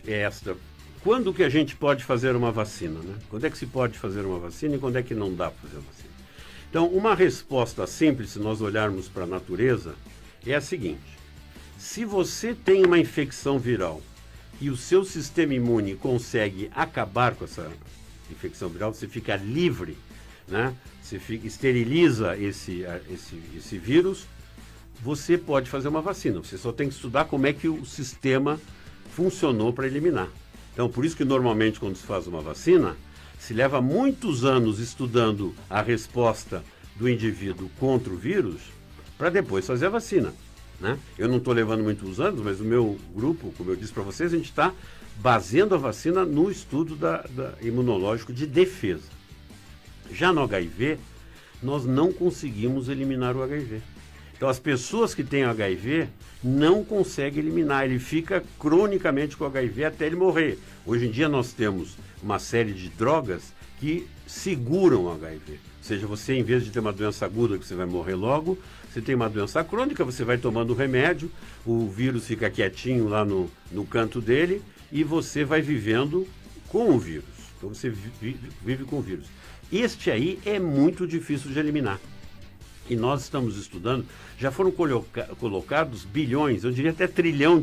é esta. Quando que a gente pode fazer uma vacina, né? Quando é que se pode fazer uma vacina e quando é que não dá para fazer uma vacina? Então, uma resposta simples, se nós olharmos para a natureza, é a seguinte. Se você tem uma infecção viral e o seu sistema imune consegue acabar com essa infecção viral, você fica livre, né? Você esteriliza esse vírus, você pode fazer uma vacina. Você só tem que estudar como é que o sistema funcionou para eliminar. Então, por isso que normalmente quando se faz uma vacina, se leva muitos anos estudando a resposta do indivíduo contra o vírus para depois fazer a vacina, né? Eu não estou levando muitos anos, mas o meu grupo, como eu disse para vocês, a gente está baseando a vacina no estudo da imunológico de defesa. Já no HIV, nós não conseguimos eliminar o HIV. Então, as pessoas que têm HIV não conseguem eliminar. Ele fica cronicamente com HIV até ele morrer. Hoje em dia, nós temos uma série de drogas que seguram o HIV. Ou seja, você, em vez de ter uma doença aguda que você vai morrer logo, você tem uma doença crônica, você vai tomando remédio, o vírus fica quietinho lá no canto dele e você vai vivendo com o vírus. Então, você vive com o vírus. Este aí é muito difícil de eliminar. E nós estamos estudando, já foram colocados bilhões, eu diria até $1 trilhão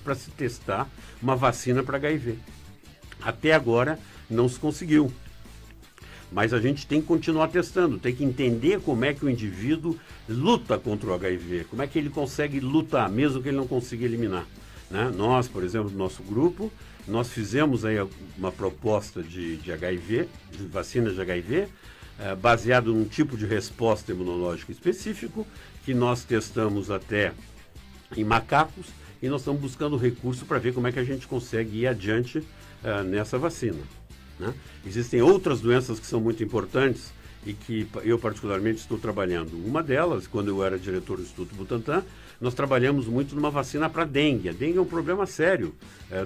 para se testar uma vacina para HIV. Até agora não se conseguiu. Mas a gente tem que continuar testando, tem que entender como é que o indivíduo luta contra o HIV, como é que ele consegue lutar, mesmo que ele não consiga eliminar, né? Nós, por exemplo, no nosso grupo, nós fizemos aí uma proposta de HIV, de vacina de HIV, baseado num tipo de resposta imunológica específico, que nós testamos até em macacos, e nós estamos buscando recurso para ver como é que a gente consegue ir adiante nessa vacina, né? Existem outras doenças que são muito importantes e que eu particularmente estou trabalhando. Uma delas, quando eu era diretor do Instituto Butantan, nós trabalhamos muito numa vacina para dengue. A dengue é um problema sério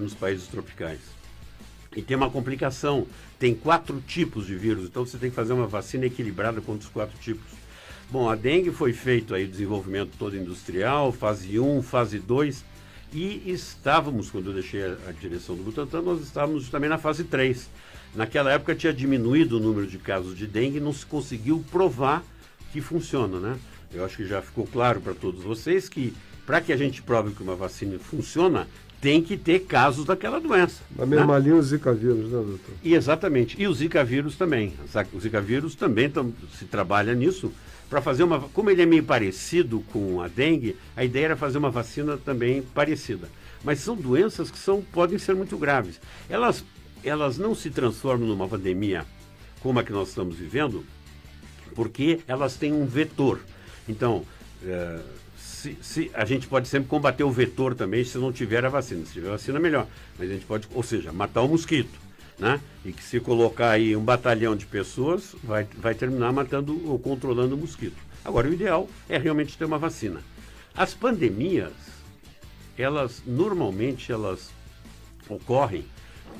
nos países tropicais. E tem uma complicação, tem 4 tipos de vírus, então você tem que fazer uma vacina equilibrada contra os 4 tipos. Bom, a dengue foi feito aí o desenvolvimento todo industrial, fase 1, fase 2, e estávamos, quando eu deixei a direção do Butantan, nós estávamos também na fase 3. Naquela época tinha diminuído o número de casos de dengue e não se conseguiu provar que funciona, né? Eu acho que já ficou claro para todos vocês que, para que a gente prove que uma vacina funciona, tem que ter casos daquela doença. Na mesma linha, o Zika vírus, né, doutor? E exatamente. E o Zika vírus também. O Zika vírus também se trabalha nisso para fazer uma... Como ele é meio parecido com a dengue, a ideia era fazer uma vacina também parecida. Mas são doenças que podem ser muito graves. Elas não se transformam numa pandemia como a que nós estamos vivendo, porque elas têm um vetor. Então, se a gente pode sempre combater o vetor também se não tiver a vacina. Se tiver a vacina, melhor. Mas a gente pode, ou seja, matar o mosquito, né? E que se colocar aí um batalhão de pessoas, vai terminar matando ou controlando o mosquito. Agora, o ideal é realmente ter uma vacina. As pandemias, normalmente ocorrem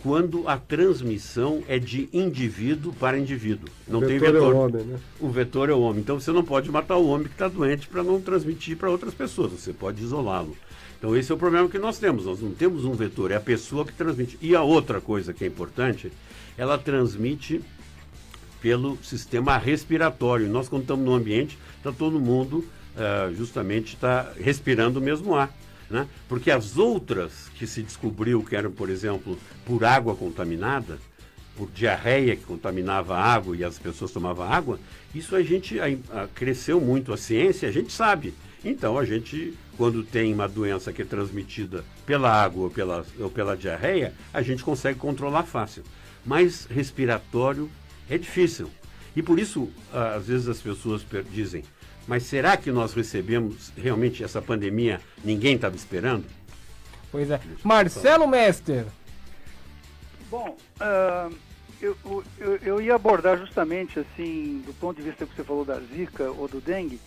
quando a transmissão é de indivíduo para indivíduo. Não tem vetor. É o homem, né? O vetor é o homem. Então você não pode matar o homem que está doente para não transmitir para outras pessoas. Você pode isolá-lo. Então esse é o problema que nós temos. Nós não temos um vetor, é a pessoa que transmite. E a outra coisa que é importante, ela transmite pelo sistema respiratório. Nós, quando estamos no ambiente, está todo mundo justamente respirando o mesmo ar, né? Porque as outras que se descobriu que eram, por exemplo, por água contaminada, por diarreia que contaminava a água e as pessoas tomavam água, isso cresceu muito a ciência, a gente sabe. Então a gente, quando tem uma doença que é transmitida pela água ou pela diarreia, a gente consegue controlar fácil. Mas respiratório é difícil. E por isso, às vezes as pessoas dizem, mas será que nós recebemos realmente essa pandemia, ninguém estava esperando? Pois é. Marcelo Mester. Bom, eu ia abordar justamente, assim, do ponto de vista que você falou da Zika ou do dengue,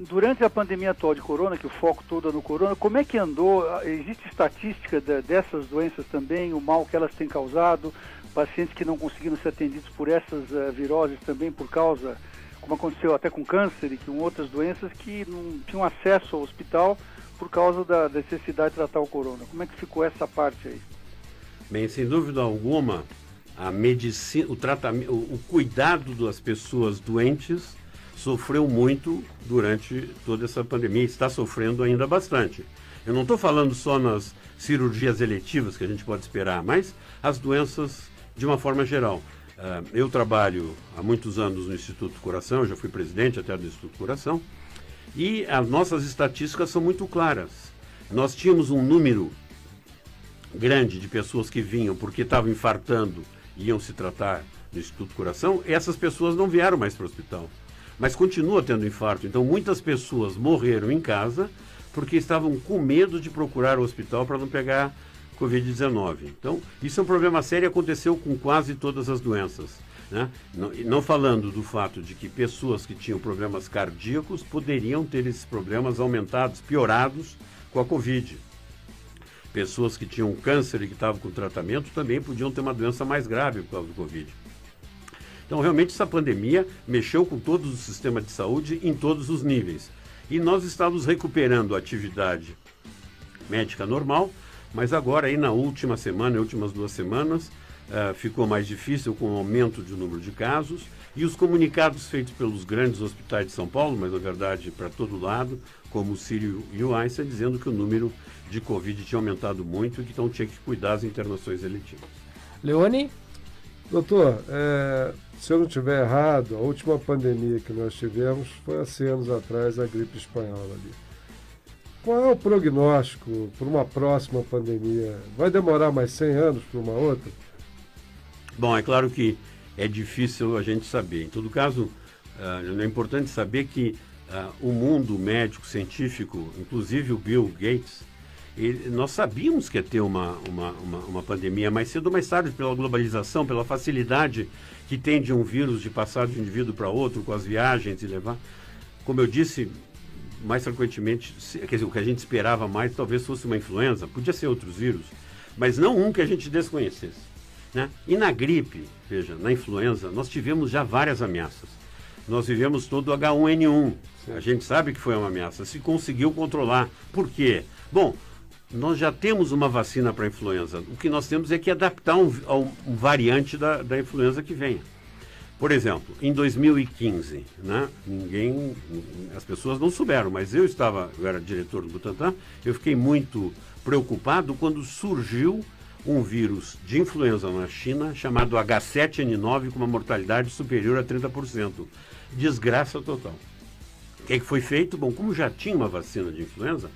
durante a pandemia atual de corona, que o foco todo é no corona, como é que andou? Existe estatística dessas doenças também, o mal que elas têm causado, pacientes que não conseguiram ser atendidos por essas viroses também por causa... como aconteceu até com câncer e com outras doenças que não tinham acesso ao hospital por causa da necessidade de tratar o corona. Como é que ficou essa parte aí? Bem, sem dúvida alguma, a medicina, o tratamento, o cuidado das pessoas doentes sofreu muito durante toda essa pandemia e está sofrendo ainda bastante. Eu não estou falando só nas cirurgias eletivas que a gente pode esperar, mas as doenças de uma forma geral. Eu trabalho há muitos anos no Instituto do Coração, eu já fui presidente até do Instituto do Coração, e as nossas estatísticas são muito claras. Nós tínhamos um número grande de pessoas que vinham porque estavam infartando e iam se tratar no Instituto do Coração, e essas pessoas não vieram mais para o hospital, mas continua tendo infarto. Então muitas pessoas morreram em casa porque estavam com medo de procurar o hospital para não pegar Covid-19. Então, isso é um problema sério e aconteceu com quase todas as doenças, né? Não falando do fato de que pessoas que tinham problemas cardíacos poderiam ter esses problemas aumentados, piorados com a Covid. Pessoas que tinham câncer e que estavam com tratamento também podiam ter uma doença mais grave por causa do Covid. Então, realmente, essa pandemia mexeu com todo o sistema de saúde em todos os níveis. E nós estávamos recuperando a atividade médica normal, mas agora, aí na últimas 2 semanas, ficou mais difícil com o aumento do número de casos e os comunicados feitos pelos grandes hospitais de São Paulo, mas na verdade para todo lado, como o Sírio e o Einstein, dizendo que o número de Covid tinha aumentado muito e que então tinha que cuidar das internações eletivas. Leone? Doutor, se eu não estiver errado, a última pandemia que nós tivemos foi há 100 anos atrás, a gripe espanhola ali. Qual é o prognóstico para uma próxima pandemia? Vai demorar mais 100 anos para uma outra? Bom, é claro que é difícil a gente saber. Em todo caso, é importante saber que o mundo médico, científico, inclusive o Bill Gates, nós sabíamos que ia ter uma pandemia mais cedo ou mais tarde, pela globalização, pela facilidade que tem de um vírus de passar de um indivíduo para outro, com as viagens e levar. Como eu disse, mais frequentemente, quer dizer, o que a gente esperava mais talvez fosse uma influenza, podia ser outros vírus, mas não um que a gente desconhecesse, né? E na gripe, veja, na influenza, nós tivemos já várias ameaças. Nós vivemos todo o H1N1, a gente sabe que foi uma ameaça, se conseguiu controlar. Por quê? Bom, nós já temos uma vacina para a influenza, o que nós temos é que adaptar um variante da influenza que venha. Por exemplo, em 2015, né, as pessoas não souberam, mas eu era diretor do Butantan, eu fiquei muito preocupado quando surgiu um vírus de influenza na China chamado H7N9 com uma mortalidade superior a 30%. Desgraça total. O que foi feito? Bom, como já tinha uma vacina de influenza,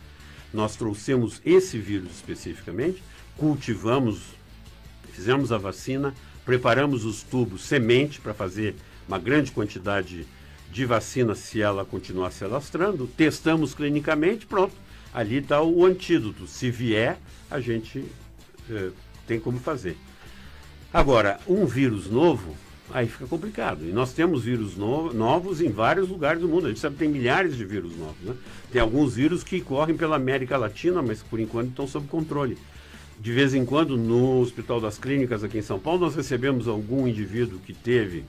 nós trouxemos esse vírus especificamente, cultivamos, fizemos a vacina, preparamos os tubos semente para fazer uma grande quantidade de vacina se ela continuar se alastrando, testamos clinicamente, pronto, ali está o antídoto. Se vier, a gente tem como fazer. Agora, um vírus novo, aí fica complicado. E nós temos vírus novos em vários lugares do mundo. A gente sabe que tem milhares de vírus novos, né? Tem alguns vírus que correm pela América Latina, mas por enquanto estão sob controle. De vez em quando, no Hospital das Clínicas aqui em São Paulo, nós recebemos algum indivíduo que teve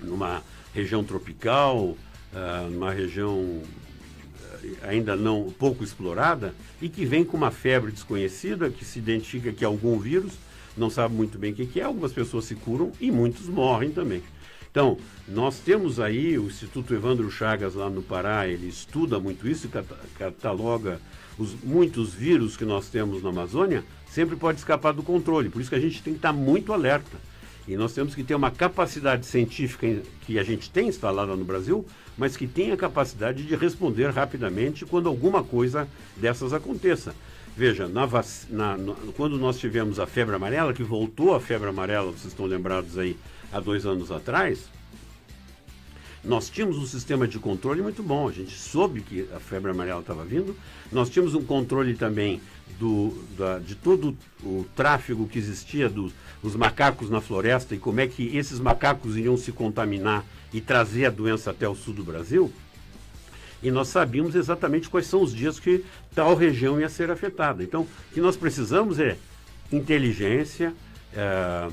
numa região tropical, numa região ainda não pouco explorada, e que vem com uma febre desconhecida, que se identifica que é algum vírus, não sabe muito bem o que é, algumas pessoas se curam e muitos morrem também. Então, nós temos aí o Instituto Evandro Chagas lá no Pará, ele estuda muito isso, cataloga muitos vírus que nós temos na Amazônia, sempre pode escapar do controle, por isso que a gente tem que estar muito alerta. E nós temos que ter uma capacidade científica que a gente tem instalada no Brasil, mas que tenha a capacidade de responder rapidamente quando alguma coisa dessas aconteça. Veja, quando nós tivemos a febre amarela, que voltou a febre amarela, vocês estão lembrados aí, há 2 anos atrás, nós tínhamos um sistema de controle muito bom, a gente soube que a febre amarela estava vindo, nós tínhamos um controle também de todo o tráfego que existia dos macacos na floresta e como é que esses macacos iriam se contaminar e trazer a doença até o sul do Brasil. E nós sabíamos exatamente quais são os dias que tal região ia ser afetada. Então, o que nós precisamos é inteligência,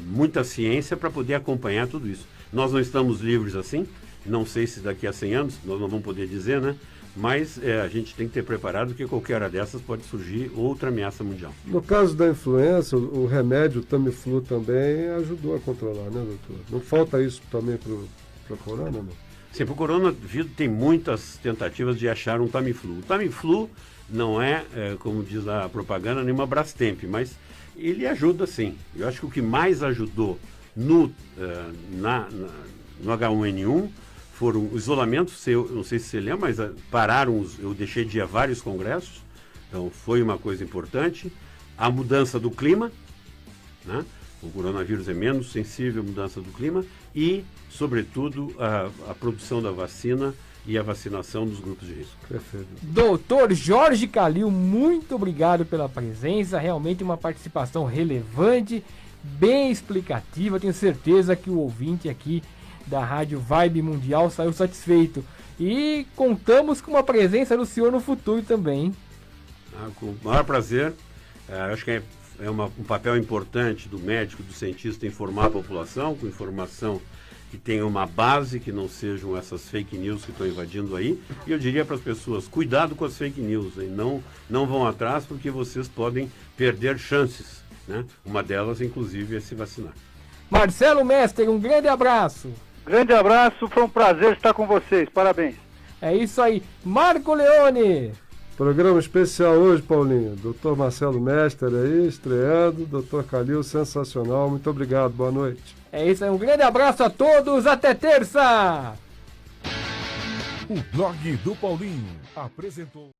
muita ciência para poder acompanhar tudo isso. Nós não estamos livres assim, não sei se daqui a 100 anos, nós não vamos poder dizer, né? Mas a gente tem que ter preparado que qualquer hora dessas pode surgir outra ameaça mundial. No caso da influenza, o remédio, o Tamiflu também ajudou a controlar, né, doutor? Não falta isso também para a corona, não? Sim, para o coronavírus tem muitas tentativas de achar um Tamiflu. O Tamiflu não é, como diz a propaganda, nenhuma Brastemp, mas ele ajuda sim. Eu acho que o que mais ajudou no H1N1 foram o isolamento, não sei se você lembra, mas eu deixei de ir a vários congressos, então foi uma coisa importante. A mudança do clima, né? O coronavírus é menos sensível à mudança do clima e, sobretudo, a produção da vacina e a vacinação dos grupos de risco. Perfeito. Doutor Jorge Calil, muito obrigado pela presença, realmente uma participação relevante, bem explicativa, tenho certeza que o ouvinte aqui da Rádio Vibe Mundial saiu satisfeito. E contamos com uma presença do senhor no futuro também, hein? Com o maior prazer. Acho que é um papel importante do médico, do cientista, informar a população com informação que tenha uma base, que não sejam essas fake news que estão invadindo aí. E eu diria para as pessoas, cuidado com as fake news, hein? Não vão atrás porque vocês podem perder chances, né? Uma delas, inclusive, é se vacinar. Marcelo Mestre, um grande abraço. Grande abraço, foi um prazer estar com vocês, parabéns. É isso aí. Marco Leone. Programa especial hoje, Paulinho. Doutor Marcelo Mestre aí, estreando. Doutor Calil, sensacional. Muito obrigado, boa noite. É isso aí, um grande abraço a todos. Até terça. O blog do Paulinho apresentou...